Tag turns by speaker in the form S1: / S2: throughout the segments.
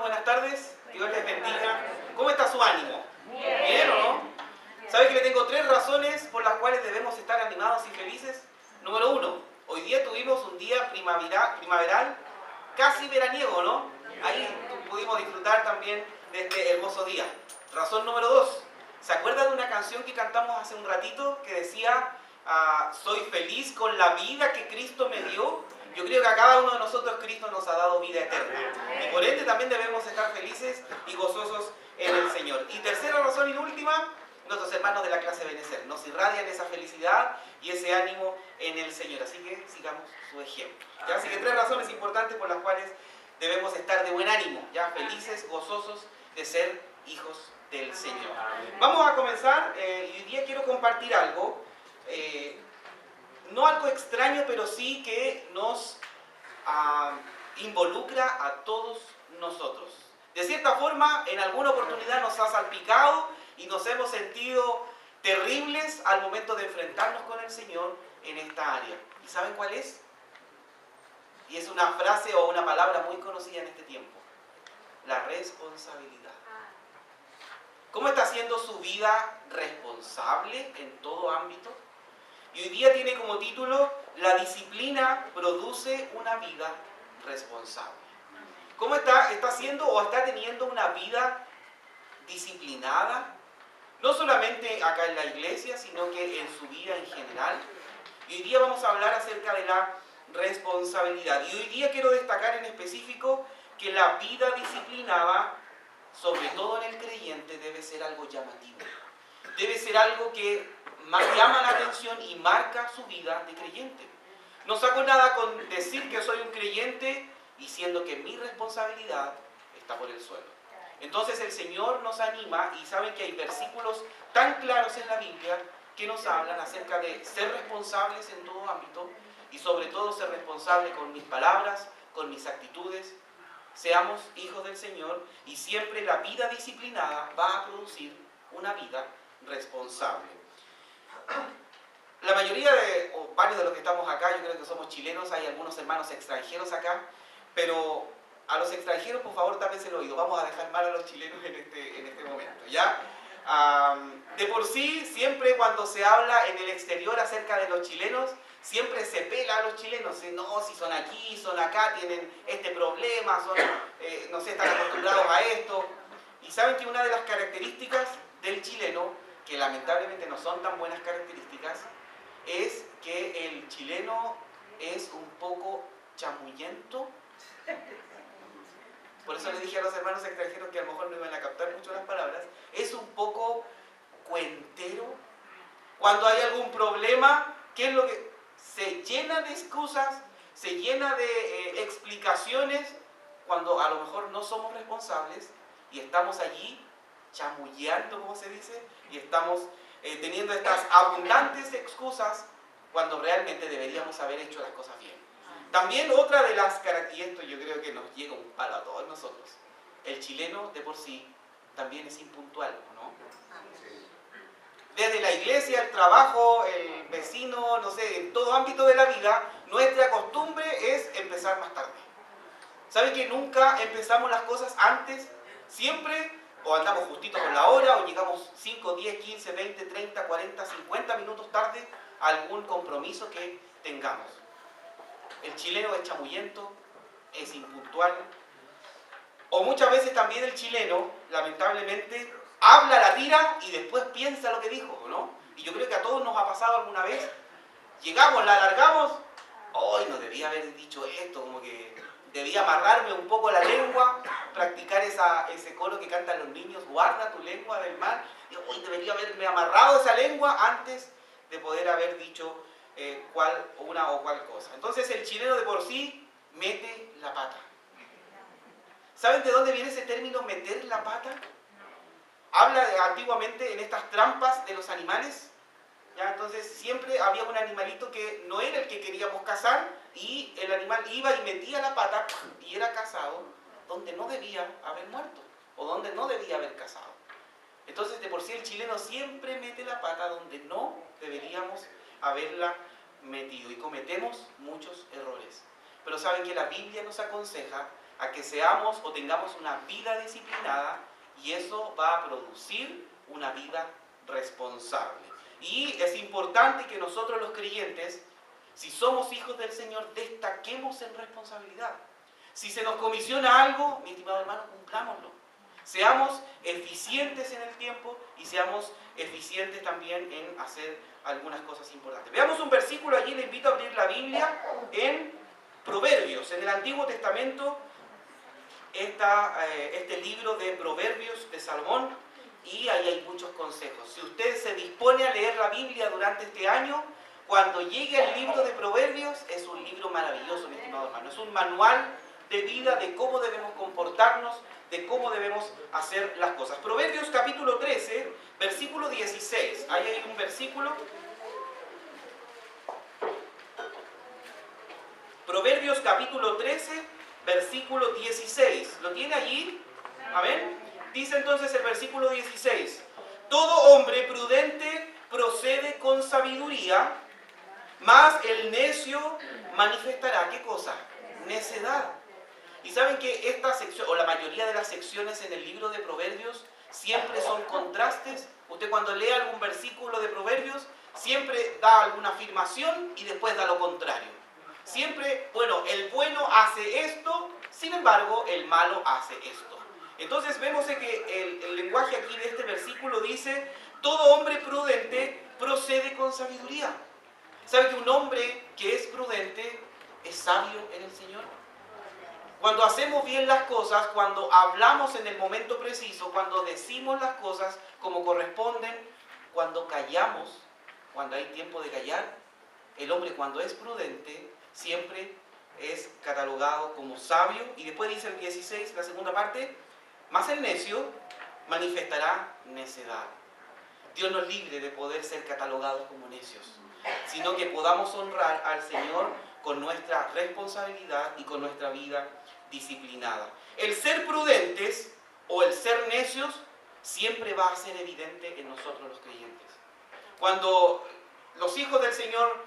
S1: Buenas tardes. Dios les bendiga. ¿Cómo está su ánimo? ¿Bien o no? ¿Sabe que le tengo 3 razones por las cuales debemos estar animados y felices? Número 1, hoy día tuvimos un día primaveral, casi veraniego, ¿no? Ahí pudimos disfrutar también de este hermoso día. Razón número 2, ¿se acuerda de una canción que cantamos hace un ratito que decía soy feliz con la vida que Cristo me dio? Yo creo que a cada uno de nosotros Cristo nos ha dado vida eterna. Y por ende también debemos estar felices y gozosos en el Señor. Y tercera razón y última, nuestros hermanos de la clase Benecer nos irradian esa felicidad y ese ánimo en el Señor. Así que sigamos su ejemplo. ¿Ya? Así que 3 razones importantes por las cuales debemos estar de buen ánimo, ya felices, gozosos de ser hijos del Señor. Vamos a comenzar y hoy día quiero compartir algo. No algo extraño, pero sí que nos involucra a todos nosotros. De cierta forma, en alguna oportunidad nos ha salpicado y nos hemos sentido terribles al momento de enfrentarnos con el Señor en esta área. ¿Y saben cuál es? Y es una frase o una palabra muy conocida en este tiempo. La responsabilidad. ¿Cómo está siendo su vida responsable en todo ámbito? Y hoy día tiene como título, la disciplina produce una vida responsable. ¿Cómo está siendo o está teniendo una vida disciplinada? No solamente acá en la iglesia, sino que en su vida en general. Y hoy día vamos a hablar acerca de la responsabilidad. Y hoy día quiero destacar en específico que la vida disciplinada, sobre todo en el creyente, debe ser algo llamativo. Debe ser algo que llama la atención y marca su vida de creyente. No saco nada con decir que soy un creyente y siendo que mi responsabilidad está por el suelo. Entonces el Señor nos anima y saben que hay versículos tan claros en la Biblia que nos hablan acerca de ser responsables en todo ámbito y sobre todo ser responsable con mis palabras, con mis actitudes. Seamos hijos del Señor y siempre la vida disciplinada va a producir una vida responsable. La mayoría o varios de los que estamos acá, yo creo que somos chilenos, hay algunos hermanos extranjeros acá, pero a los extranjeros, por favor, tápense el oído. Vamos a dejar mal a los chilenos en este momento, ¿ya? De por sí, siempre cuando se habla en el exterior acerca de los chilenos, siempre se pela a los chilenos. No, si son aquí, son acá, tienen este problema, no sé, están acostumbrados a esto. Y saben que una de las características del chileno, que lamentablemente no son tan buenas características, es que el chileno es un poco chamullento. Por eso les dije a los hermanos extranjeros que a lo mejor no iban a captar mucho las palabras. Es un poco cuentero. Cuando hay algún problema, ¿qué es lo que? Se llena de excusas, se llena de explicaciones, cuando a lo mejor no somos responsables y estamos allí chamulleando, como se dice, y estamos teniendo estas abundantes excusas cuando realmente deberíamos haber hecho las cosas bien. También otra de las características, y esto yo creo que nos llega un palo a todos nosotros, el chileno de por sí también es impuntual, ¿no? Desde la iglesia, el trabajo, el vecino, no sé, en todo ámbito de la vida, nuestra costumbre es empezar más tarde. ¿Saben que nunca empezamos las cosas antes? Siempre o andamos justito con la hora o llegamos 5, 10, 15, 20, 30, 40, 50 minutos tarde a algún compromiso que tengamos. El chileno es chamullento, es impuntual, o muchas veces también el chileno, lamentablemente, habla la tira y después piensa lo que dijo, ¿no? Y yo creo que a todos nos ha pasado alguna vez. Llegamos, la alargamos, hoy no debía haber dicho esto, como que debía amarrarme un poco la lengua, practicar ese coro que cantan los niños, guarda tu lengua del mal. Y hoy debería haberme amarrado esa lengua antes de poder haber dicho una o cual cosa. Entonces el chileno de por sí mete la pata. ¿Saben de dónde viene ese término meter la pata? Habla antiguamente en estas trampas de los animales. ¿Ya? Entonces siempre había un animalito que no era el que queríamos cazar y el animal iba y metía la pata y era cazado donde no debía haber muerto o donde no debía haber cazado. Entonces de por sí el chileno siempre mete la pata donde no deberíamos haberla metido y cometemos muchos errores. Pero saben que la Biblia nos aconseja a que seamos o tengamos una vida disciplinada, y eso va a producir una vida responsable. Y es importante que nosotros los creyentes, si somos hijos del Señor, destaquemos en responsabilidad. Si se nos comisiona algo, mi estimado hermano, cumplámoslo. Seamos eficientes en el tiempo y seamos eficientes también en hacer algunas cosas importantes. Veamos un versículo allí, le invito a abrir la Biblia en Proverbios. En el Antiguo Testamento está este libro de Proverbios de Salomón, y ahí hay muchos consejos. Si usted se dispone a leer la Biblia durante este año, cuando llegue el libro de Proverbios, es un libro maravilloso, mi estimado hermano. Es un manual de vida, de cómo debemos comportarnos, de cómo debemos hacer las cosas. Proverbios capítulo 13, versículo 16. Ahí hay un versículo. Proverbios capítulo 13, versículo 16. ¿Lo tiene allí? Amén. Dice entonces el versículo 16. Todo hombre prudente procede con sabiduría, mas el necio manifestará, ¿qué cosa? Necedad. Y saben que esta sección, o la mayoría de las secciones en el libro de Proverbios, siempre son contrastes. Usted cuando lee algún versículo de Proverbios, siempre da alguna afirmación y después da lo contrario. Siempre, bueno, el bueno hace esto, sin embargo, el malo hace esto. Entonces vemos que el lenguaje aquí de este versículo dice, todo hombre prudente procede con sabiduría. ¿Sabe que un hombre que es prudente es sabio en el Señor? Cuando hacemos bien las cosas, cuando hablamos en el momento preciso, cuando decimos las cosas como corresponden, cuando callamos, cuando hay tiempo de callar, el hombre cuando es prudente siempre es catalogado como sabio. Y después dice el 16, la segunda parte, mas el necio manifestará necedad. Dios nos libre de poder ser catalogados como necios, sino que podamos honrar al Señor con nuestra responsabilidad y con nuestra vida disciplinada. El ser prudentes o el ser necios siempre va a ser evidente en nosotros los creyentes. Cuando los hijos del Señor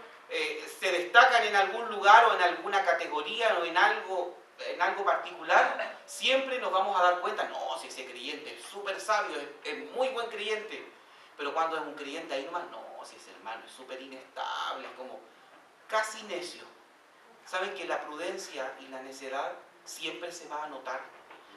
S1: se destacan en algún lugar o en alguna categoría o en algo particular, siempre nos vamos a dar cuenta, no, si ese creyente es súper sabio, es muy buen creyente, pero cuando es un creyente ahí nomás, no, si ese hermano es súper inestable, es como casi necio. ¿Saben que la prudencia y la necedad siempre se va a notar?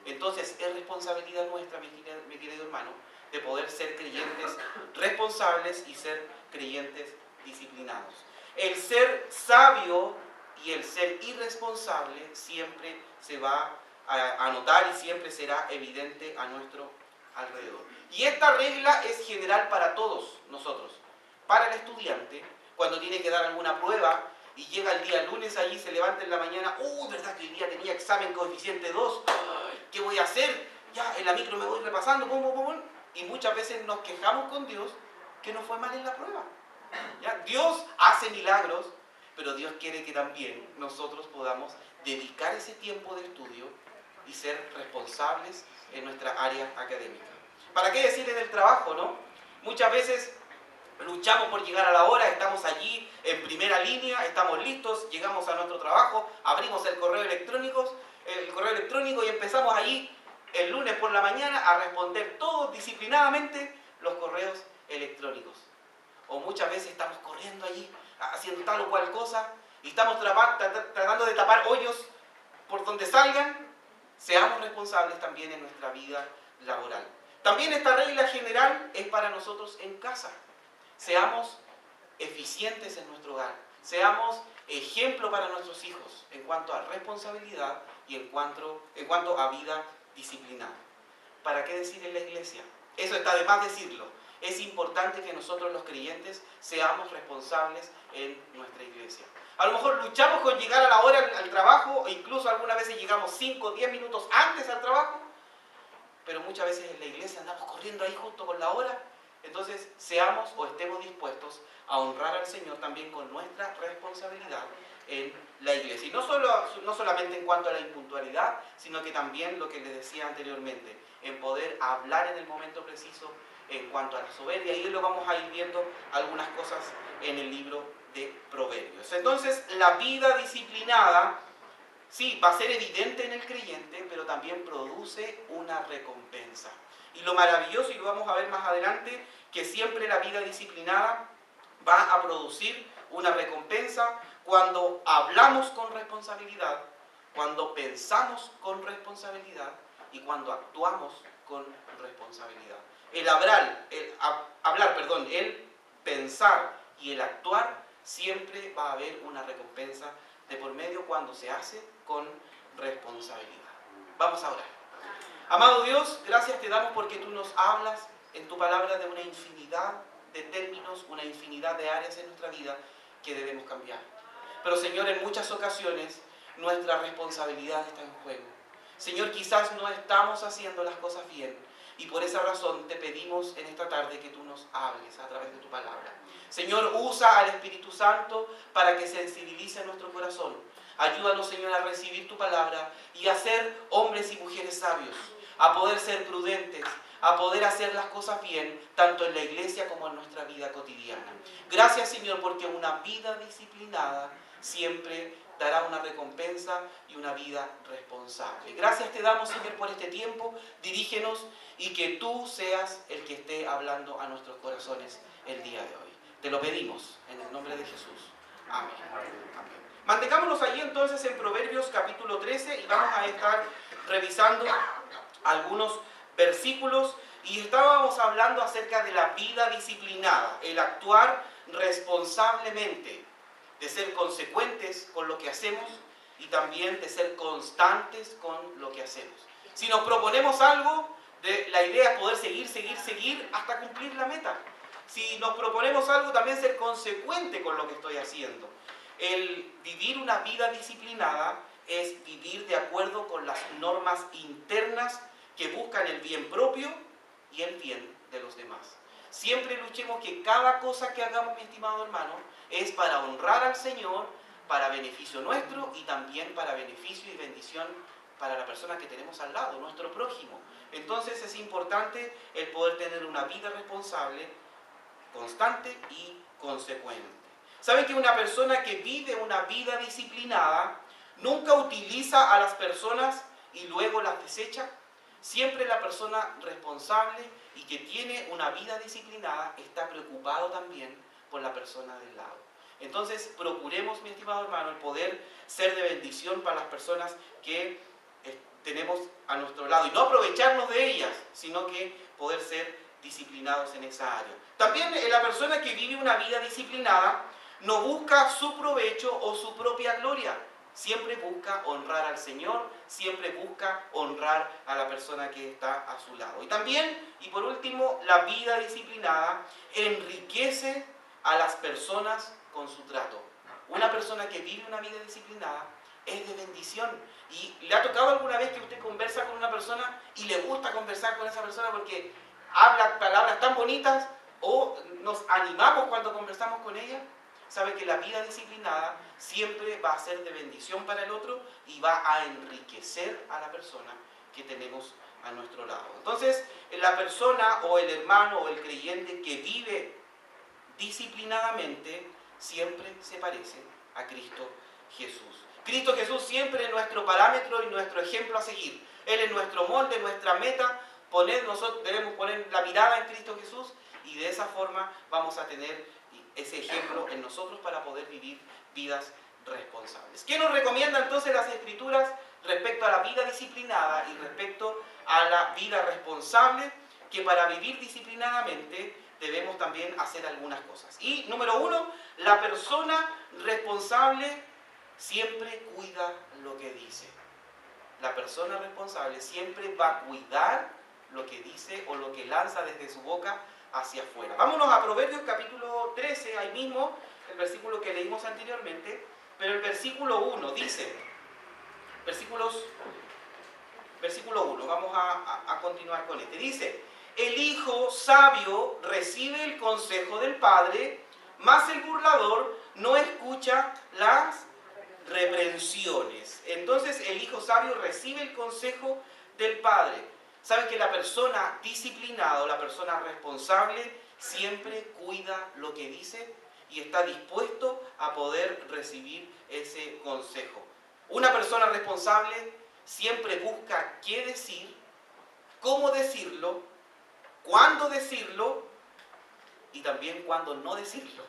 S1: Entonces es responsabilidad nuestra, mi querido hermano, de poder ser creyentes responsables y ser creyentes disciplinados. El ser sabio y el ser irresponsable siempre se va a notar y siempre será evidente a nuestro alrededor. Y esta regla es general para todos nosotros. Para el estudiante, cuando tiene que dar alguna prueba y llega el día lunes allí, se levanta en la mañana, ¿verdad que hoy día tenía examen coeficiente 2? ¿Qué voy a hacer? Ya, en la micro me voy repasando, y muchas veces nos quejamos con Dios que nos fue mal en la prueba. ¿Ya? Dios hace milagros, pero Dios quiere que también nosotros podamos dedicar ese tiempo de estudio y ser responsables en nuestra área académica. ¿Para qué decir en el trabajo, no? Muchas veces luchamos por llegar a la hora, estamos allí en primera línea, estamos listos, llegamos a nuestro trabajo, abrimos el correo electrónico y empezamos allí el lunes por la mañana a responder todos disciplinadamente los correos electrónicos. O muchas veces estamos corriendo allí, haciendo tal o cual cosa, y estamos tratando de tapar hoyos por donde salgan. Seamos responsables también en nuestra vida laboral. También esta regla general es para nosotros en casa. Seamos eficientes en nuestro hogar. Seamos ejemplo para nuestros hijos en cuanto a responsabilidad y en cuanto a vida disciplinada. ¿Para qué decir en la iglesia? Eso está de más decirlo. Es importante que nosotros los creyentes seamos responsables en nuestra iglesia. A lo mejor luchamos con llegar a la hora al trabajo, o incluso algunas veces llegamos 5 o 10 minutos antes al trabajo, pero muchas veces en la iglesia andamos corriendo ahí justo con la hora. Entonces, seamos o estemos dispuestos a honrar al Señor también con nuestra responsabilidad en la iglesia. Y no solamente en cuanto a la impuntualidad, sino que también lo que les decía anteriormente, en poder hablar en el momento preciso en cuanto a la soberbia. Y lo vamos a ir viendo algunas cosas en el libro de Proverbios. Entonces, la vida disciplinada sí, va a ser evidente en el creyente, pero también produce una recompensa. Y lo maravilloso, y lo vamos a ver más adelante, que siempre la vida disciplinada va a producir una recompensa cuando hablamos con responsabilidad, cuando pensamos con responsabilidad y cuando actuamos con responsabilidad. El el pensar y el actuar, siempre va a haber una recompensa de por medio cuando se hace con responsabilidad. Vamos a orar. Amado Dios, gracias te damos porque tú nos hablas en tu palabra de una infinidad de términos, una infinidad de áreas en nuestra vida que debemos cambiar. Pero Señor, en muchas ocasiones nuestra responsabilidad está en juego. Señor, quizás no estamos haciendo las cosas bien y por esa razón te pedimos en esta tarde que tú nos hables a través de tu palabra. Señor, usa al Espíritu Santo para que sensibilice nuestro corazón. Ayúdanos, Señor, a recibir tu palabra y a ser hombres y mujeres sabios, a poder ser prudentes, a poder hacer las cosas bien, tanto en la iglesia como en nuestra vida cotidiana. Gracias, Señor, porque una vida disciplinada siempre dará una recompensa y una vida responsable. Gracias te damos, Señor, por este tiempo. Dirígenos y que tú seas el que esté hablando a nuestros corazones el día de hoy. Te lo pedimos en el nombre de Jesús. Amén. Amén. Mantengámonos allí entonces en Proverbios capítulo 13 y vamos a estar revisando algunos versículos y estábamos hablando acerca de la vida disciplinada, el actuar responsablemente, de ser consecuentes con lo que hacemos y también de ser constantes con lo que hacemos. Si nos proponemos algo, la idea es poder seguir hasta cumplir la meta. Si nos proponemos algo, también ser consecuente con lo que estoy haciendo. El vivir una vida disciplinada es vivir de acuerdo con las normas internas que buscan el bien propio y el bien de los demás. Siempre luchemos que cada cosa que hagamos, mi estimado hermano, es para honrar al Señor, para beneficio nuestro y también para beneficio y bendición para la persona que tenemos al lado, nuestro prójimo. Entonces es importante el poder tener una vida responsable, constante y consecuente. ¿Saben que una persona que vive una vida disciplinada nunca utiliza a las personas y luego las desecha? Siempre la persona responsable y que tiene una vida disciplinada está preocupado también por la persona del lado. Entonces procuremos, mi estimado hermano, el poder ser de bendición para las personas que tenemos a nuestro lado y no aprovecharnos de ellas, sino que poder ser disciplinados en esa área. También la persona que vive una vida disciplinada no busca su provecho o su propia gloria. Siempre busca honrar al Señor, siempre busca honrar a la persona que está a su lado. Y también, y por último, la vida disciplinada enriquece a las personas con su trato. Una persona que vive una vida disciplinada es de bendición. ¿Y le ha tocado alguna vez que usted conversa con una persona y le gusta conversar con esa persona porque habla palabras tan bonitas o nos animamos cuando conversamos con ella? Sabe que la vida disciplinada siempre va a ser de bendición para el otro y va a enriquecer a la persona que tenemos a nuestro lado. Entonces, la persona o el hermano o el creyente que vive disciplinadamente siempre se parece a Cristo Jesús. Cristo Jesús siempre es nuestro parámetro y nuestro ejemplo a seguir. Él es nuestro molde, nuestra meta. Nosotros debemos poner la mirada en Cristo Jesús y de esa forma vamos a tener ese ejemplo en nosotros para poder vivir vidas responsables. ¿Qué nos recomienda entonces las Escrituras respecto a la vida disciplinada y respecto a la vida responsable? Que para vivir disciplinadamente debemos también hacer algunas cosas. Y número 1, la persona responsable siempre cuida lo que dice. La persona responsable siempre va a cuidar lo que dice o lo que lanza desde su boca hacia afuera. Vámonos a Proverbios capítulo 13, ahí mismo, el versículo que leímos anteriormente, pero el versículo 1 dice, versículo 1, vamos a continuar con este, dice: el hijo sabio recibe el consejo del padre, mas el burlador no escucha las reprensiones. Entonces el hijo sabio recibe el consejo del padre. Saben que la persona disciplinada o la persona responsable siempre cuida lo que dice y está dispuesto a poder recibir ese consejo. Una persona responsable siempre busca qué decir, cómo decirlo, cuándo decirlo y también cuándo no decirlo.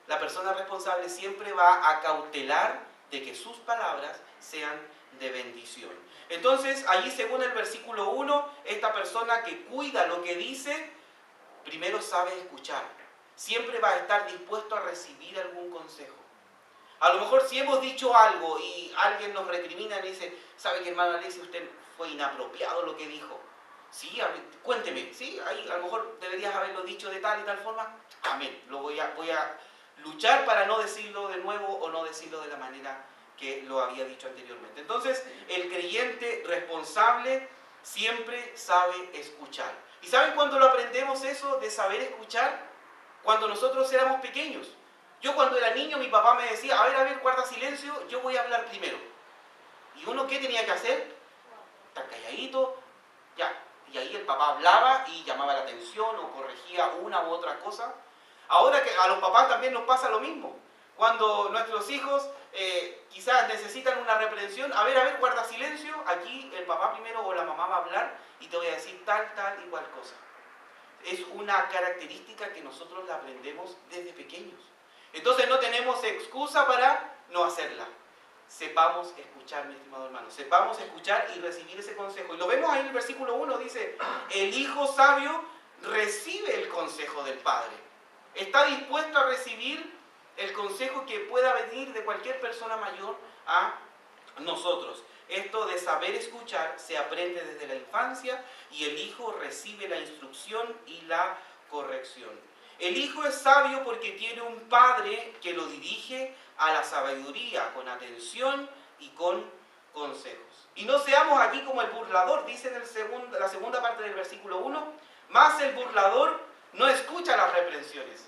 S1: La persona responsable siempre va a cautelar de que sus palabras sean de bendición. Entonces, allí según el versículo 1, esta persona que cuida lo que dice, primero sabe escuchar. Siempre va a estar dispuesto a recibir algún consejo. A lo mejor si hemos dicho algo y alguien nos recrimina y dice, ¿sabe que hermano Alexis, usted fue inapropiado lo que dijo? Sí, cuénteme, ¿sí? Ahí a lo mejor deberías haberlo dicho de tal y tal forma. Amén, voy a luchar para no decirlo de nuevo o no decirlo de la manera que lo había dicho anteriormente. Entonces, el creyente responsable siempre sabe escuchar. ¿Y saben cuándo lo aprendemos eso de saber escuchar? Cuando nosotros éramos pequeños. Yo cuando era niño, mi papá me decía, a ver, guarda silencio, yo voy a hablar primero. ¿Y uno qué tenía que hacer? Estar calladito, ya. Y ahí el papá hablaba y llamaba la atención o corregía una u otra cosa. Ahora que a los papás también nos pasa lo mismo. Cuando nuestros hijos quizás necesitan una reprensión, a ver, guarda silencio, aquí el papá primero o la mamá va a hablar y te voy a decir tal y cual cosa. Es una característica que nosotros la aprendemos desde pequeños. Entonces no tenemos excusa para no hacerla. Sepamos escuchar, mi estimado hermano. Sepamos escuchar y recibir ese consejo. Y lo vemos ahí en el versículo 1, dice, el hijo sabio recibe el consejo del padre. Está dispuesto a recibir el consejo que pueda venir de cualquier persona mayor a nosotros. Esto de saber escuchar se aprende desde la infancia y el hijo recibe la instrucción y la corrección. El hijo es sabio porque tiene un padre que lo dirige a la sabiduría, con atención y con consejos. Y no seamos aquí como el burlador, dice en la segunda parte del versículo 1, más el burlador no escucha las reprensiones.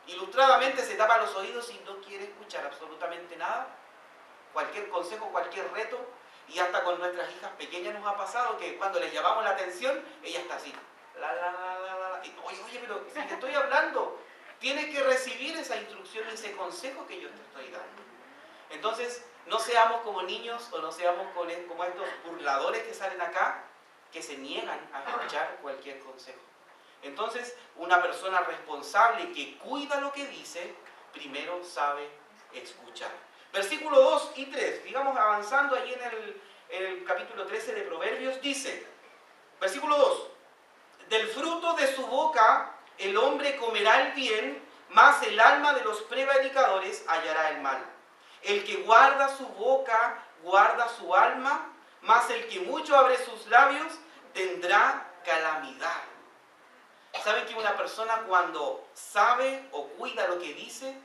S1: Ilustradamente se tapa los oídos y no quiere escuchar absolutamente nada. Cualquier consejo, cualquier reto, y hasta con nuestras hijas pequeñas nos ha pasado que cuando les llamamos la atención, ella está así. Y, oye, pero si te estoy hablando, tienes que recibir esa instrucción y ese consejo que yo te estoy dando. Entonces, no seamos como niños o no seamos como estos burladores que salen acá, que se niegan a escuchar cualquier consejo. Entonces, una persona responsable que cuida lo que dice, primero sabe escuchar. Versículo 2 y 3, digamos avanzando allí en el capítulo 13 de Proverbios, dice, versículo 2, del fruto de su boca el hombre comerá el bien, mas el alma de los prevaricadores hallará el mal. El que guarda su boca guarda su alma, mas el que mucho abre sus labios tendrá calamidad. ¿Saben que una persona cuando sabe o cuida lo que dice,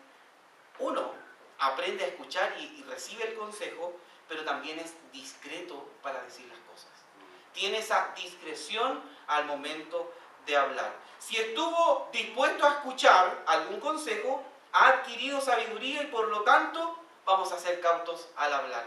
S1: uno aprende a escuchar y recibe el consejo, pero también es discreto para decir las cosas? Tiene esa discreción al momento de hablar. Si estuvo dispuesto a escuchar algún consejo, ha adquirido sabiduría y por lo tanto vamos a ser cautos al hablar.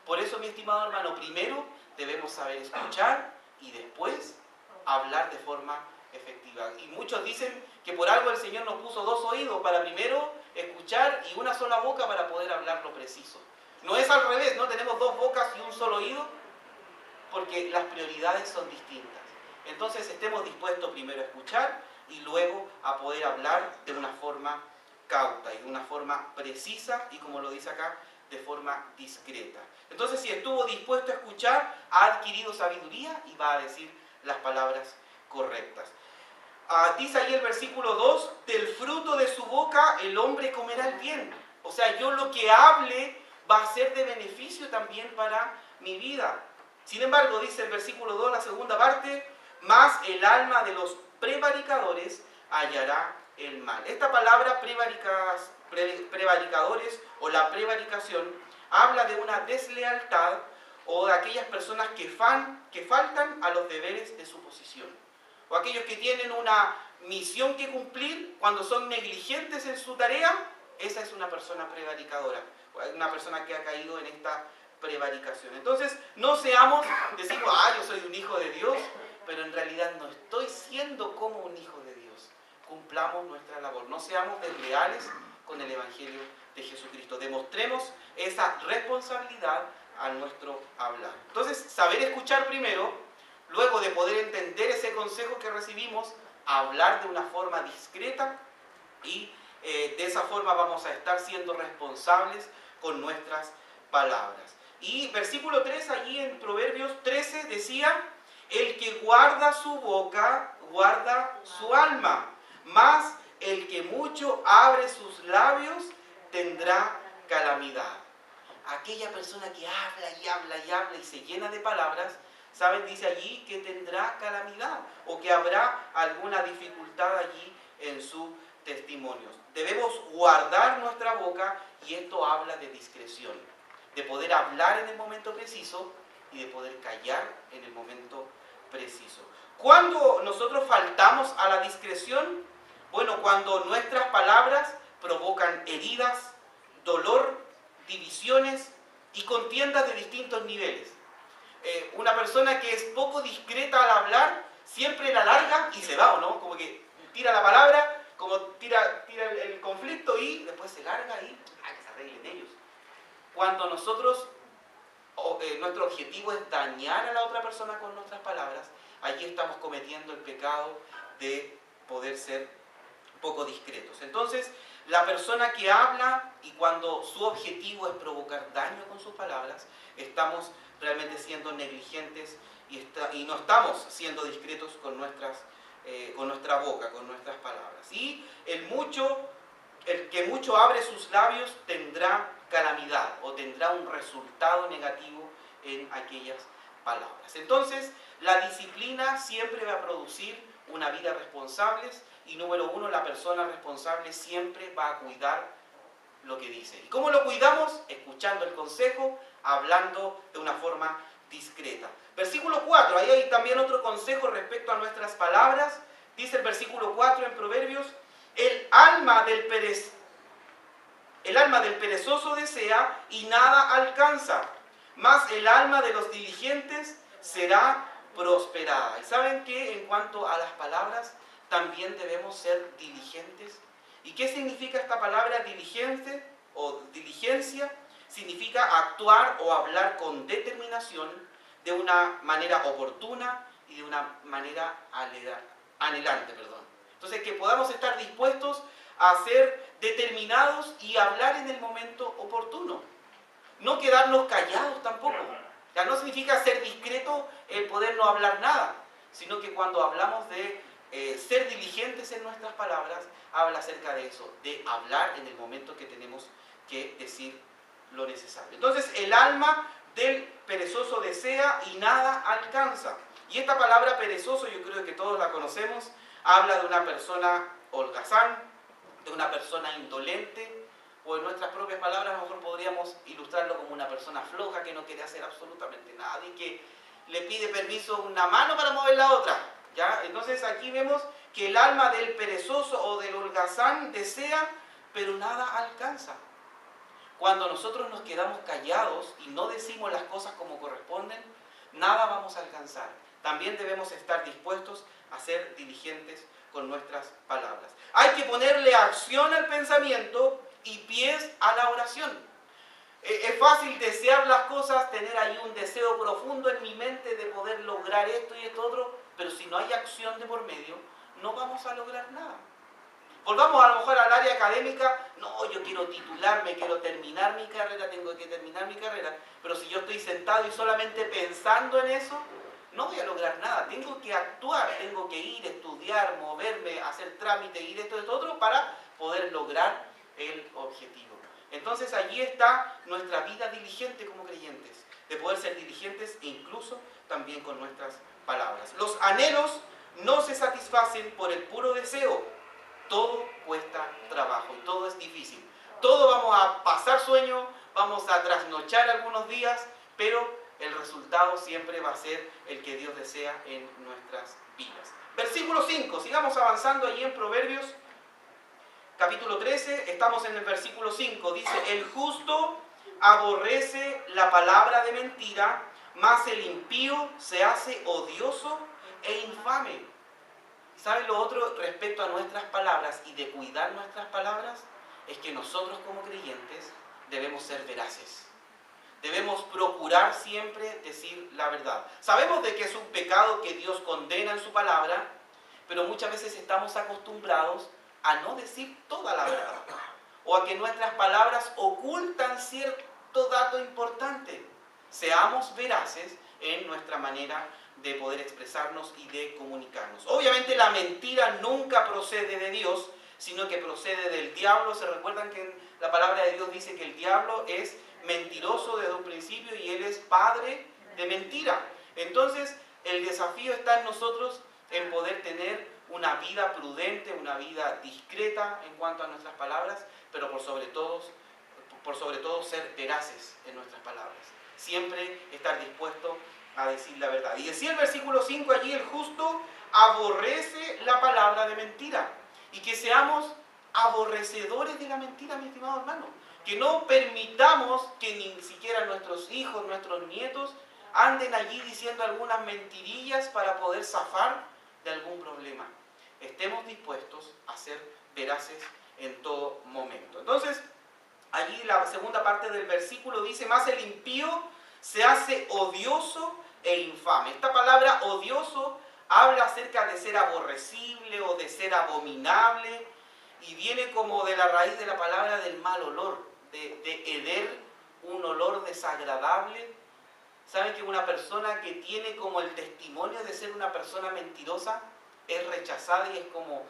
S1: Por eso, mi estimado hermano, primero debemos saber escuchar y después hablar de forma efectiva. Y muchos dicen que por algo el Señor nos puso dos oídos, para primero escuchar y una sola boca para poder hablar lo preciso. No es al revés, no tenemos dos bocas y un solo oído, porque las prioridades son distintas. Entonces estemos dispuestos primero a escuchar y luego a poder hablar de una forma cauta y de una forma precisa y, como lo dice acá, de forma discreta. Entonces, si estuvo dispuesto a escuchar, ha adquirido sabiduría y va a decir las palabras correctas. Dice ahí el versículo 2, del fruto de su boca el hombre comerá el bien. O sea, yo lo que hable va a ser de beneficio también para mi vida. Sin embargo, dice el versículo 2, la segunda parte, más el alma de los prevaricadores hallará el mal. Esta palabra prevaricadores o la prevaricación habla de una deslealtad o de aquellas personas que faltan a los deberes de su posición. O aquellos que tienen una misión que cumplir, cuando son negligentes en su tarea, esa es una persona prevaricadora, una persona que ha caído en esta prevaricación. Entonces, no decimos, yo soy un hijo de Dios, pero en realidad no estoy siendo como un hijo de Dios. Cumplamos nuestra labor, no seamos desleales con el Evangelio de Jesucristo. Demostremos esa responsabilidad a nuestro hablar. Entonces, saber escuchar primero, luego de poder entender ese consejo que recibimos, hablar de una forma discreta y de esa forma vamos a estar siendo responsables con nuestras palabras. Y versículo 3 allí en Proverbios 13 decía: el que guarda su boca, guarda su alma, mas el que mucho abre sus labios tendrá calamidad. Aquella persona que habla y habla y habla y se llena de palabras, ¿saben? Dice allí que tendrá calamidad o que habrá alguna dificultad allí en sus testimonios. Debemos guardar nuestra boca y esto habla de discreción, de poder hablar en el momento preciso y de poder callar en el momento preciso. ¿Cuándo nosotros faltamos a la discreción? Bueno, cuando nuestras palabras provocan heridas, dolor, divisiones y contiendas de distintos niveles. Una persona que es poco discreta al hablar, siempre la larga y se va, ¿o no? Como que tira la palabra, como tira el conflicto y después se larga y que se arreglen ellos. Cuando nosotros, nuestro objetivo es dañar a la otra persona con nuestras palabras, allí estamos cometiendo el pecado de poder ser poco discretos. Entonces, la persona que habla y cuando su objetivo es provocar daño con sus palabras, estamos realmente siendo negligentes y no estamos siendo discretos con nuestra boca, con nuestras palabras. Y el que mucho abre sus labios tendrá calamidad o tendrá un resultado negativo en aquellas palabras. Entonces, la disciplina siempre va a producir una vida responsable y número uno, la persona responsable siempre va a cuidar lo que dice. ¿Y cómo lo cuidamos? Escuchando el consejo, hablando de una forma discreta. Versículo 4, ahí hay también otro consejo respecto a nuestras palabras. Dice el versículo 4 en Proverbios: el alma del perezoso desea y nada alcanza, mas el alma de los diligentes será prosperada. ¿Y saben que en cuanto a las palabras también debemos ser diligentes? ¿Y qué significa esta palabra diligente o diligencia? Significa actuar o hablar con determinación, de una manera oportuna y de una manera anhelante. Entonces, que podamos estar dispuestos a ser determinados y hablar en el momento oportuno. No quedarnos callados tampoco. Ya no significa ser discreto el poder no hablar nada, sino que cuando hablamos de ser diligentes en nuestras palabras, habla acerca de eso, de hablar en el momento que tenemos que decir lo necesario. Entonces, el alma del perezoso desea y nada alcanza. Y esta palabra perezoso, yo creo que todos la conocemos, habla de una persona holgazán, de una persona indolente, o en nuestras propias palabras a lo mejor podríamos ilustrarlo como una persona floja que no quiere hacer absolutamente nada y que le pide permiso una mano para mover la otra. ¿Ya? Entonces aquí vemos que el alma del perezoso o del holgazán desea, pero nada alcanza. Cuando nosotros nos quedamos callados y no decimos las cosas como corresponden, nada vamos a alcanzar. También debemos estar dispuestos a ser diligentes con nuestras palabras. Hay que ponerle acción al pensamiento y pies a la oración. Es fácil desear las cosas, tener ahí un deseo profundo en mi mente de poder lograr esto y esto otro, pero si no hay acción de por medio, no vamos a lograr nada. Volvamos a lo mejor al área académica. No, yo quiero titularme, quiero terminar mi carrera, tengo que terminar mi carrera, pero si yo estoy sentado y solamente pensando en eso, no voy a lograr nada. Tengo que actuar, tengo que ir, estudiar, moverme, hacer trámite, ir esto otro para poder lograr el objetivo. Entonces allí está nuestra vida diligente como creyentes, de poder ser diligentes e incluso también con nuestras palabras. Los anhelos no se satisfacen por el puro deseo. Todo cuesta trabajo y todo es difícil. Todo vamos a pasar sueño, vamos a trasnochar algunos días, pero el resultado siempre va a ser el que Dios desea en nuestras vidas. Versículo 5, sigamos avanzando allí en Proverbios, capítulo 13, estamos en el versículo 5, dice: el justo aborrece la palabra de mentira, mas el impío se hace odioso e infame. ¿Saben lo otro respecto a nuestras palabras y de cuidar nuestras palabras? Es que nosotros como creyentes debemos ser veraces. Debemos procurar siempre decir la verdad. Sabemos de que es un pecado que Dios condena en su palabra, pero muchas veces estamos acostumbrados a no decir toda la verdad, o a que nuestras palabras ocultan cierto dato importante. Seamos veraces en nuestra manera de poder expresarnos y de comunicarnos. Obviamente la mentira nunca procede de Dios, sino que procede del diablo. Se recuerdan que la palabra de Dios dice que el diablo es mentiroso desde un principio y él es padre de mentira. Entonces el desafío está en nosotros en poder tener una vida prudente, una vida discreta en cuanto a nuestras palabras, pero por sobre todo ser veraces en nuestras palabras. Siempre estar dispuesto a decir la verdad. Y decía el versículo 5 allí: el justo aborrece la palabra de mentira. Y que seamos aborrecedores de la mentira, mi estimado hermano. Que no permitamos que ni siquiera nuestros hijos, nuestros nietos, anden allí diciendo algunas mentirillas para poder zafar de algún problema. Estemos dispuestos a ser veraces en todo momento. Entonces, allí la segunda parte del versículo dice: más el impío se hace odioso e infame. Esta palabra odioso habla acerca de ser aborrecible o de ser abominable, y viene como de la raíz de la palabra del mal olor, de heder un olor desagradable. ¿Saben que una persona que tiene como el testimonio de ser una persona mentirosa es rechazada y es como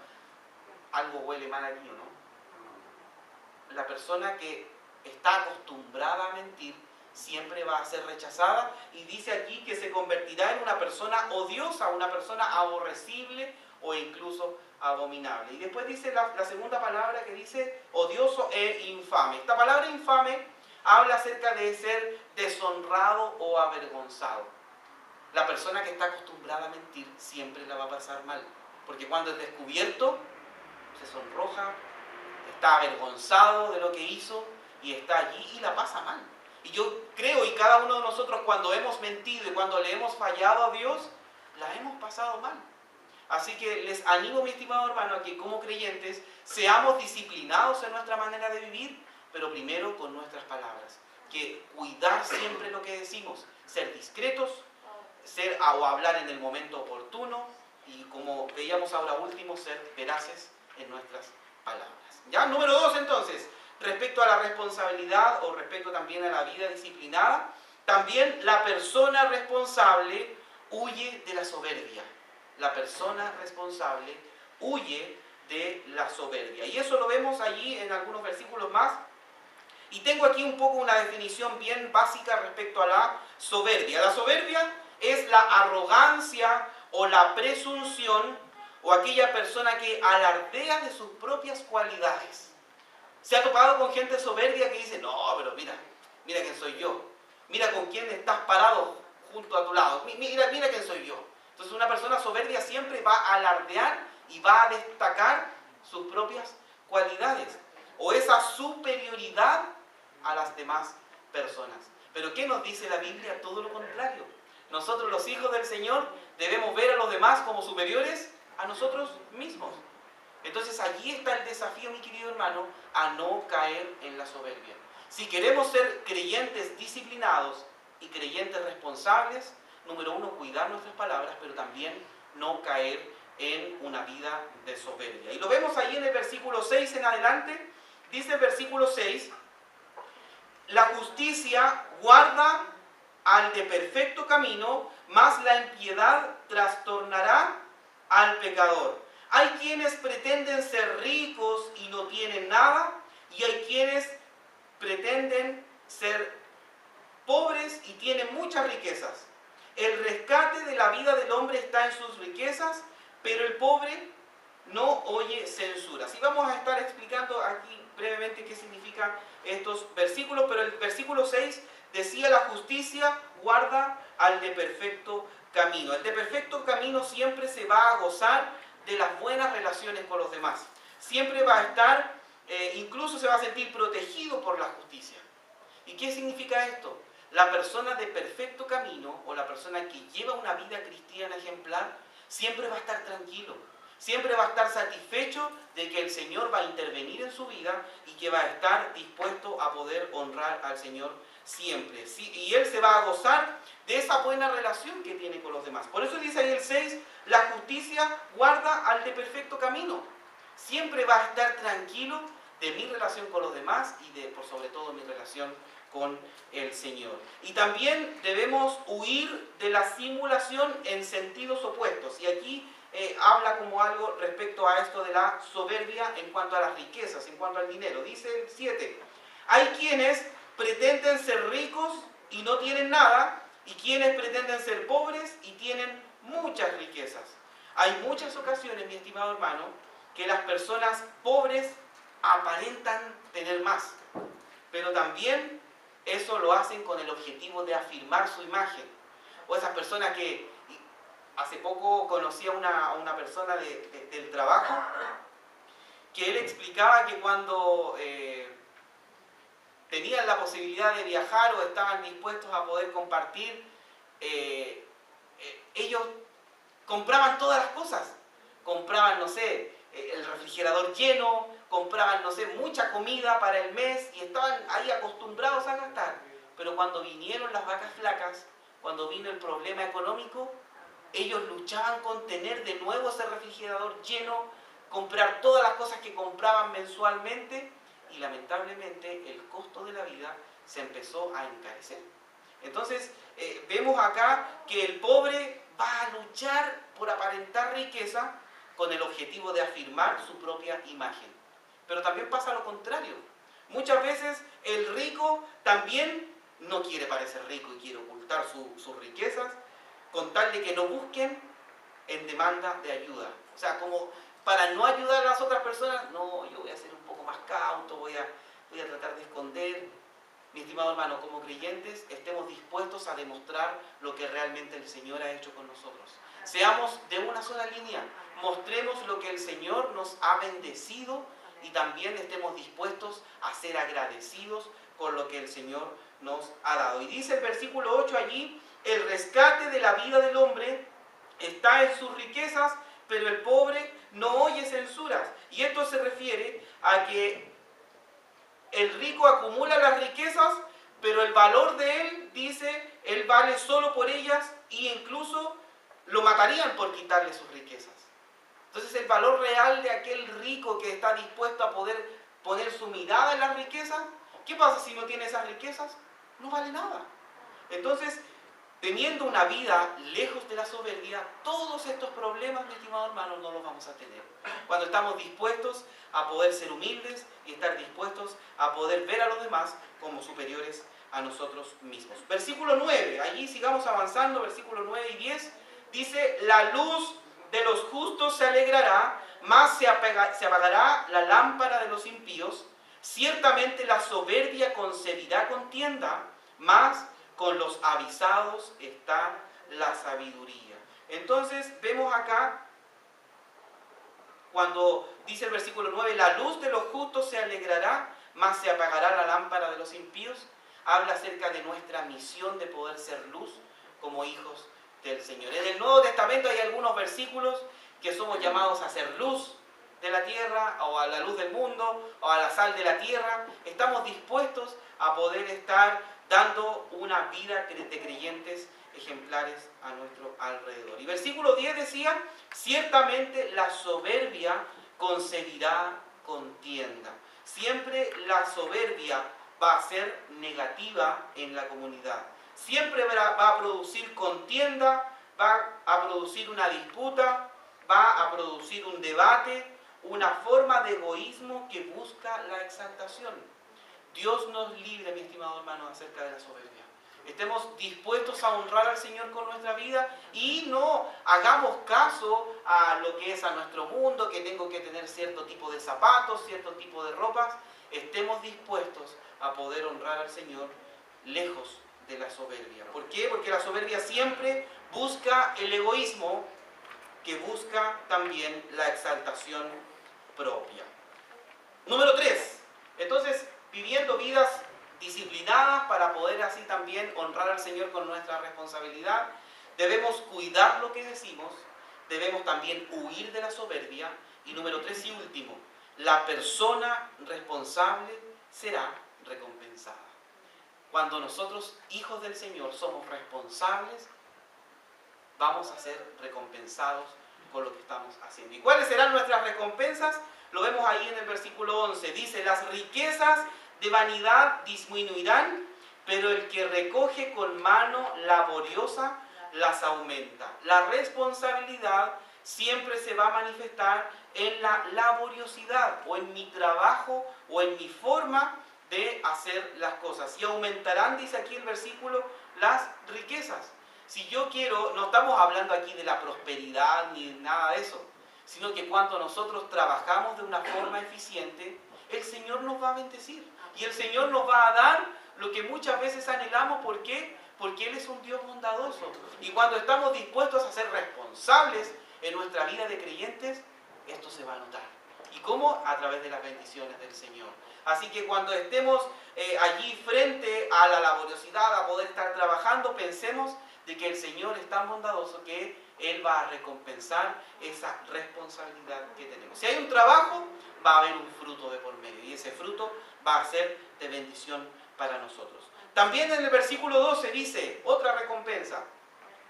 S1: algo huele mal aquí, ¿no? La persona que está acostumbrada a mentir siempre va a ser rechazada, y dice aquí que se convertirá en una persona odiosa, una persona aborrecible o incluso abominable. Y después dice la segunda palabra, que dice odioso e infame. Esta palabra infame habla acerca de ser deshonrado o avergonzado. La persona que está acostumbrada a mentir siempre la va a pasar mal, porque cuando es descubierto se sonroja, está avergonzado de lo que hizo y está allí y la pasa mal. Y yo creo, y cada uno de nosotros, cuando hemos mentido y cuando le hemos fallado a Dios, la hemos pasado mal. Así que les animo, mi estimado hermano, a que como creyentes seamos disciplinados en nuestra manera de vivir, pero primero con nuestras palabras. Que cuidar siempre lo que decimos, ser discretos, o hablar en el momento oportuno, y como veíamos ahora último, ser veraces en nuestras palabras. ¿Ya? Número 2, entonces, respecto a la responsabilidad o respecto también a la vida disciplinada, también la persona responsable huye de la soberbia. La persona responsable huye de la soberbia. Y eso lo vemos allí en algunos versículos más. Y tengo aquí un poco una definición bien básica respecto a la soberbia. La soberbia es la arrogancia o la presunción, o aquella persona que alardea de sus propias cualidades. ¿Se ha topado con gente soberbia que dice: no, pero mira quién soy yo, mira con quién estás parado junto a tu lado, mira quién soy yo? Entonces una persona soberbia siempre va a alardear y va a destacar sus propias cualidades, o esa superioridad a las demás personas. Pero ¿qué nos dice la Biblia? Todo lo contrario. Nosotros, los hijos del Señor, debemos ver a los demás como superiores a nosotros mismos. Entonces allí está el desafío, mi querido hermano, a no caer en la soberbia. Si queremos ser creyentes disciplinados y creyentes responsables, número 1, cuidar nuestras palabras, pero también no caer en una vida de soberbia. Y lo vemos ahí en el versículo 6 en adelante. Dice el versículo 6: la justicia guarda al de perfecto camino, mas la impiedad trastornará al pecador. Hay quienes pretenden ser ricos y no tienen nada, y hay quienes pretenden ser pobres y tienen muchas riquezas. El rescate de la vida del hombre está en sus riquezas, pero el pobre no oye censuras. Y vamos a estar explicando aquí brevemente qué significan estos versículos, pero el versículo 6 decía: la justicia guarda al de perfecto camino. El de perfecto camino siempre se va a gozar de las buenas relaciones con los demás. Siempre va a estar, incluso se va a sentir protegido por la justicia. ¿Y qué significa esto? La persona de perfecto camino, o la persona que lleva una vida cristiana ejemplar, siempre va a estar tranquilo, Siempre va a estar satisfecho de que el Señor va a intervenir en su vida y que va a estar dispuesto a poder honrar al Señor siempre. ¿Sí? Y él se va a gozar de esa buena relación que tiene con los demás. Por eso dice ahí el 6, la justicia guarda al de perfecto camino. Siempre va a estar tranquilo de mi relación con los demás y de, por sobre todo, mi relación con el Señor. Y también debemos huir de la simulación en sentidos opuestos. Y aquí habla como algo respecto a esto de la soberbia en cuanto a las riquezas, en cuanto al dinero. Dice el 7, hay quienes pretenden ser ricos y no tienen nada, y quienes pretenden ser pobres y tienen muchas riquezas. Hay muchas ocasiones, mi estimado hermano, que las personas pobres aparentan tener más, pero también eso lo hacen con el objetivo de afirmar su imagen. O esas personas que, hace poco conocí a una persona del trabajo, que él explicaba que cuando tenían la posibilidad de viajar o estaban dispuestos a poder compartir, ellos compraban todas las cosas. Compraban, no sé, el refrigerador lleno, compraban, no sé, mucha comida para el mes y estaban ahí acostumbrados a gastar. Pero cuando vinieron las vacas flacas, cuando vino el problema económico, ellos luchaban con tener de nuevo ese refrigerador lleno, comprar todas las cosas que compraban mensualmente y lamentablemente el costo de la vida se empezó a encarecer. Entonces vemos acá que el pobre va a luchar por aparentar riqueza con el objetivo de afirmar su propia imagen. Pero también pasa lo contrario. Muchas veces el rico también no quiere parecer rico y quiere ocultar sus riquezas con tal de que no busquen en demanda de ayuda. O sea, como para no ayudar a las otras personas, no, yo voy a ser un poco más cauto, voy a tratar de esconder. Mi estimado hermano, como creyentes, estemos dispuestos a demostrar lo que realmente el Señor ha hecho con nosotros. Seamos de una sola línea, mostremos lo que el Señor nos ha bendecido y también estemos dispuestos a ser agradecidos con lo que el Señor nos ha dado. Y dice el versículo 8 allí, el rescate de la vida del hombre está en sus riquezas, pero el pobre no oye censuras. Y esto se refiere a que el rico acumula las riquezas, pero el valor de él, dice, él vale solo por ellas e incluso lo matarían por quitarle sus riquezas. Entonces el valor real de aquel rico que está dispuesto a poder poner su mirada en las riquezas, ¿qué pasa si no tiene esas riquezas? No vale nada. Entonces, teniendo una vida lejos de la soberbia, todos estos problemas, mi estimado hermano, no los vamos a tener. Cuando estamos dispuestos a poder ser humildes y estar dispuestos a poder ver a los demás como superiores a nosotros mismos. Versículo 9, allí sigamos avanzando, versículos 9 y 10, dice, la luz de los justos se alegrará, mas se apagará la lámpara de los impíos. Ciertamente la soberbia concebirá contienda, mas con los avisados está la sabiduría. Entonces vemos acá, cuando dice el versículo 9, la luz de los justos se alegrará, mas se apagará la lámpara de los impíos. Habla acerca de nuestra misión de poder ser luz como hijos del Señor. En el Nuevo Testamento hay algunos versículos que somos llamados a ser luz de la tierra, o a la luz del mundo, o a la sal de la tierra. Estamos dispuestos a poder estar dando una vida de creyentes ejemplares a nuestro alrededor. Y versículo 10 decía, ciertamente la soberbia concebirá contienda. Siempre la soberbia va a ser negativa en la comunidad. Siempre va a producir contienda, va a producir una disputa, va a producir un debate, una forma de egoísmo que busca la exaltación. Dios nos libre, mi estimado hermano, acerca de la soberbia. Estemos dispuestos a honrar al Señor con nuestra vida y no hagamos caso a lo que es a nuestro mundo, que tengo que tener cierto tipo de zapatos, cierto tipo de ropas. Estemos dispuestos a poder honrar al Señor lejos de la soberbia. ¿Por qué? Porque la soberbia siempre busca el egoísmo, que busca también la exaltación propia. Número 3. Entonces, viviendo vidas disciplinadas para poder así también honrar al Señor con nuestra responsabilidad, debemos cuidar lo que decimos, debemos también huir de la soberbia. Y número 3 y último, la persona responsable será recompensada. Cuando nosotros, hijos del Señor, somos responsables, vamos a ser recompensados con lo que estamos haciendo. ¿Y cuáles serán nuestras recompensas? Lo vemos ahí en el versículo 11. Dice, las riquezas de vanidad disminuirán, pero el que recoge con mano laboriosa las aumenta. La responsabilidad siempre se va a manifestar en la laboriosidad, o en mi trabajo, o en mi forma de hacer las cosas. Y aumentarán, dice aquí el versículo, las riquezas. Si yo quiero, no estamos hablando aquí de la prosperidad ni nada de eso, sino que cuando nosotros trabajamos de una forma eficiente, el Señor nos va a bendecir. Y el Señor nos va a dar lo que muchas veces anhelamos. ¿Por qué? Porque Él es un Dios bondadoso. Y cuando estamos dispuestos a ser responsables en nuestra vida de creyentes, esto se va a notar. ¿Y cómo? A través de las bendiciones del Señor. Así que cuando estemos allí frente a la laboriosidad, a poder estar trabajando, pensemos de que el Señor es tan bondadoso que Él va a recompensar esa responsabilidad que tenemos. Si hay un trabajo, va a haber un fruto de por medio, y ese fruto va a ser de bendición para nosotros. También en el versículo 12 dice, otra recompensa: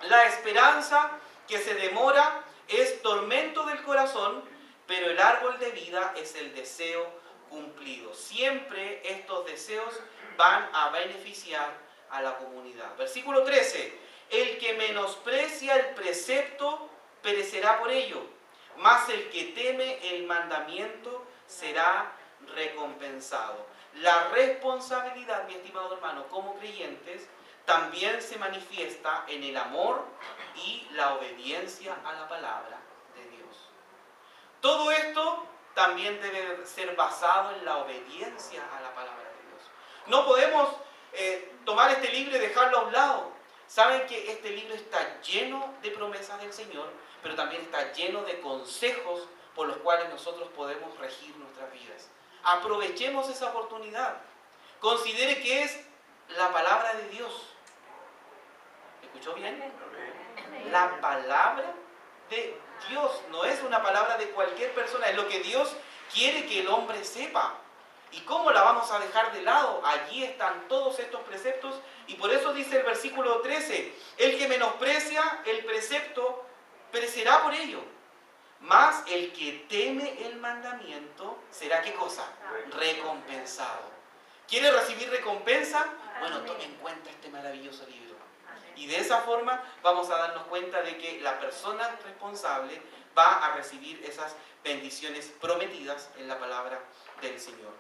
S1: la esperanza que se demora es tormento del corazón, pero el árbol de vida es el deseo cumplido. Siempre estos deseos van a beneficiar a la comunidad. Versículo 13, el que menosprecia el precepto perecerá por ello, mas el que teme el mandamiento será recompensado. La responsabilidad, mi estimado hermano, como creyentes, también se manifiesta en el amor y la obediencia a la palabra de Dios. Todo esto también debe ser basado en la obediencia a la palabra de Dios. No podemos tomar este libro y dejarlo a un lado. Saben que este libro está lleno de promesas del Señor, pero también está lleno de consejos por los cuales nosotros podemos regir nuestras vidas. Aprovechemos esa oportunidad. Considere que es la palabra de Dios. ¿Escuchó bien? La palabra de Dios. No es una palabra de cualquier persona. Es lo que Dios quiere que el hombre sepa. ¿Y cómo la vamos a dejar de lado? Allí están todos estos preceptos. Y por eso dice el versículo 13: el que menosprecia el precepto perecerá por ello. Mas el que teme el mandamiento será, ¿qué cosa? Recompensado. ¿Quiere recibir recompensa? Bueno, tome en cuenta este maravilloso libro. Y de esa forma vamos a darnos cuenta de que la persona responsable va a recibir esas bendiciones prometidas en la palabra del Señor.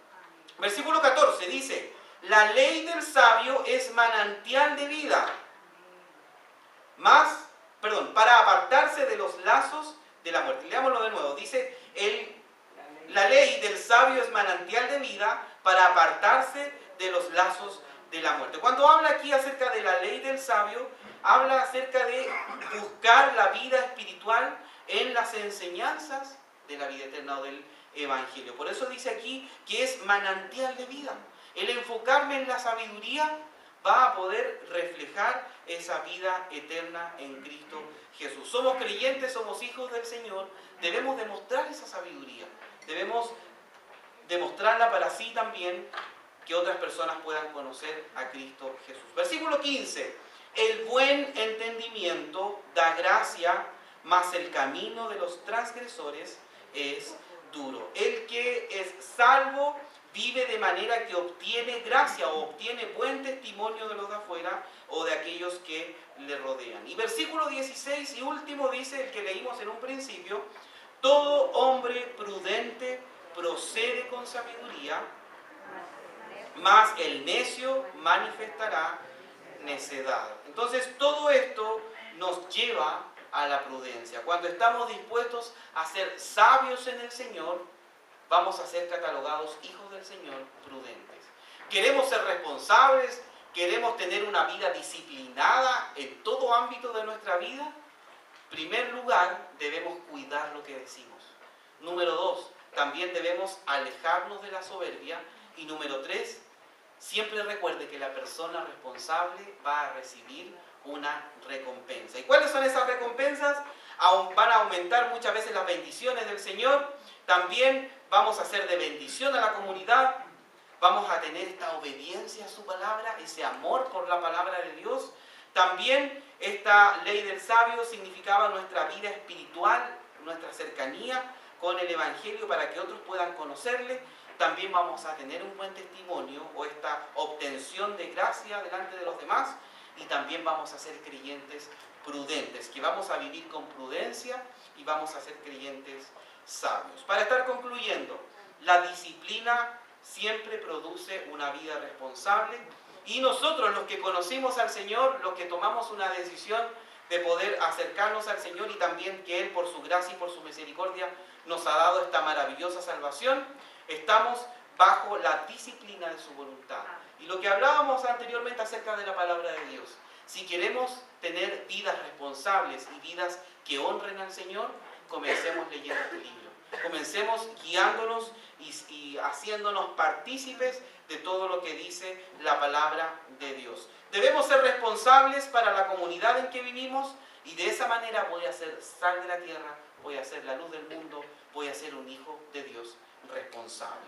S1: Versículo 14 dice: la ley del sabio es manantial de vida, para apartarse de los lazos de la muerte. Leámoslo de nuevo. Dice, la ley del sabio es manantial de vida para apartarse de los lazos de la muerte. Cuando habla aquí acerca de la ley del sabio, habla acerca de buscar la vida espiritual en las enseñanzas de la vida eterna o del Evangelio. Por eso dice aquí que es manantial de vida. El enfocarme en la sabiduría va a poder reflejar esa vida eterna en Cristo Jesús. Somos creyentes, somos hijos del Señor, debemos demostrar esa sabiduría. Debemos demostrarla para así también que otras personas puedan conocer a Cristo Jesús. Versículo 15. El buen entendimiento da gracia, mas el camino de los transgresores es duro. El que es salvo vive de manera que obtiene gracia o obtiene buen testimonio de los de afuera o de aquellos que le rodean. Y versículo 16 y último dice, el que leímos en un principio: todo hombre prudente procede con sabiduría, mas el necio manifestará necedad. Entonces todo esto nos lleva a la prudencia. Cuando estamos dispuestos a ser sabios en el Señor, vamos a ser catalogados hijos del Señor prudentes. Queremos ser responsables, queremos tener una vida disciplinada en todo ámbito de nuestra vida. En primer lugar, debemos cuidar lo que decimos. Número 2, también debemos alejarnos de la soberbia. Y número 3, siempre recuerde que la persona responsable va a recibir una recompensa. ¿Y cuáles son esas recompensas? van a aumentar muchas veces las bendiciones del Señor. También vamos a ser de bendición a la comunidad. Vamos a tener esta obediencia a su palabra, ese amor por la palabra de Dios. También esta ley del sabio significaba nuestra vida espiritual, nuestra cercanía con el Evangelio para que otros puedan conocerle. También vamos a tener un buen testimonio o esta obtención de gracia delante de los demás. Y también vamos a ser creyentes prudentes, que vamos a vivir con prudencia y vamos a ser creyentes sabios. Para estar concluyendo, la disciplina siempre produce una vida responsable y nosotros, los que conocimos al Señor, los que tomamos una decisión de poder acercarnos al Señor y también que Él por su gracia y por su misericordia nos ha dado esta maravillosa salvación, estamos bajo la disciplina de su voluntad. Y lo que hablábamos anteriormente acerca de la palabra de Dios, si queremos tener vidas responsables y vidas que honren al Señor, comencemos leyendo este libro. Comencemos guiándonos y haciéndonos partícipes de todo lo que dice la palabra de Dios. Debemos ser responsables para la comunidad en que vivimos y de esa manera voy a ser sal de la tierra, voy a ser la luz del mundo, voy a ser un hijo de Dios responsable.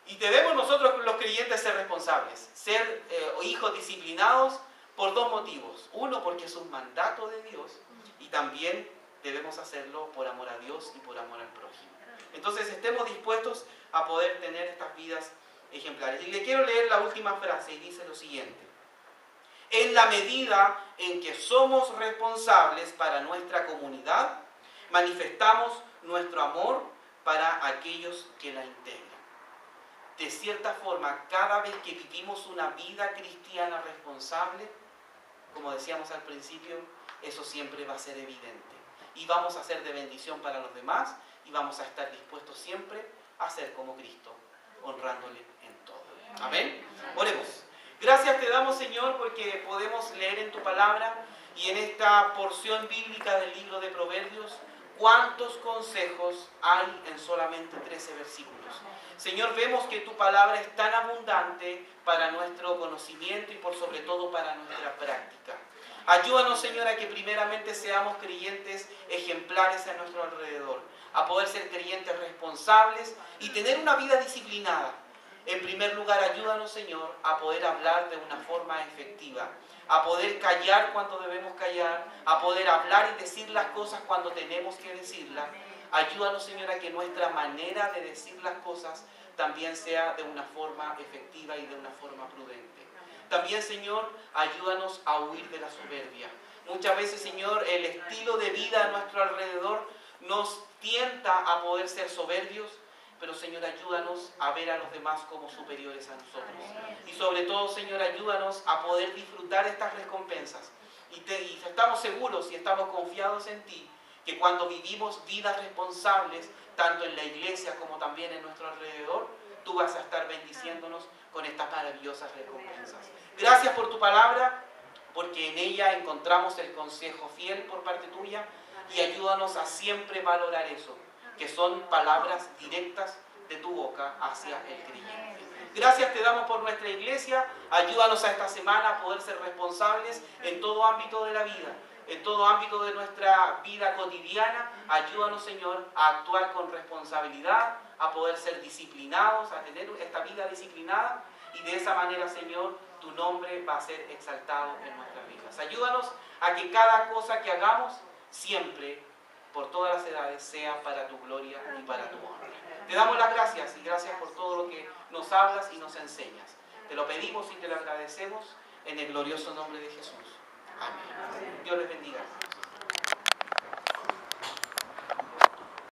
S1: Y debemos nosotros los creyentes ser responsables, ser hijos disciplinados por dos motivos. Uno, porque es un mandato de Dios y también debemos hacerlo por amor a Dios y por amor al prójimo. Entonces estemos dispuestos a poder tener estas vidas ejemplares. Y le quiero leer la última frase y dice lo siguiente. En la medida en que somos responsables para nuestra comunidad, manifestamos nuestro amor para aquellos que la integran. De cierta forma, cada vez que vivimos una vida cristiana responsable, como decíamos al principio, eso siempre va a ser evidente. Y vamos a ser de bendición para los demás y vamos a estar dispuestos siempre a ser como Cristo, honrándole en todo. Amén. Oremos. Gracias te damos, Señor, porque podemos leer en tu palabra y en esta porción bíblica del libro de Proverbios cuántos consejos hay en solamente 13 versículos. Señor, vemos que tu palabra es tan abundante para nuestro conocimiento y por sobre todo para nuestra práctica. Ayúdanos, Señor, a que primeramente seamos creyentes ejemplares a nuestro alrededor, a poder ser creyentes responsables y tener una vida disciplinada. En primer lugar, ayúdanos, Señor, a poder hablar de una forma efectiva, a poder callar cuando debemos callar, a poder hablar y decir las cosas cuando tenemos que decirlas. Ayúdanos, Señor, a que nuestra manera de decir las cosas también sea de una forma efectiva y de una forma prudente. También, Señor, ayúdanos a huir de la soberbia. Muchas veces, Señor, el estilo de vida a nuestro alrededor nos tienta a poder ser soberbios, pero, Señor, ayúdanos a ver a los demás como superiores a nosotros. Y sobre todo, Señor, ayúdanos a poder disfrutar estas recompensas. Y estamos seguros y estamos confiados en ti, que cuando vivimos vidas responsables, tanto en la iglesia como también en nuestro alrededor, tú vas a estar bendiciéndonos con estas maravillosas recompensas. Gracias por tu palabra, porque en ella encontramos el consejo fiel por parte tuya y ayúdanos a siempre valorar eso, que son palabras directas de tu boca hacia el creyente. Gracias te damos por nuestra iglesia, ayúdanos a esta semana a poder ser responsables en todo ámbito de la vida, en todo ámbito de nuestra vida cotidiana. Ayúdanos, Señor, a actuar con responsabilidad, a poder ser disciplinados, a tener esta vida disciplinada y de esa manera, Señor, tu nombre va a ser exaltado en nuestras vidas. Ayúdanos a que cada cosa que hagamos siempre, por todas las edades, sea para tu gloria y para tu honra. Te damos las gracias y gracias por todo lo que nos hablas y nos enseñas. Te lo pedimos y te lo agradecemos en el glorioso nombre de Jesús. Amén. Dios les bendiga.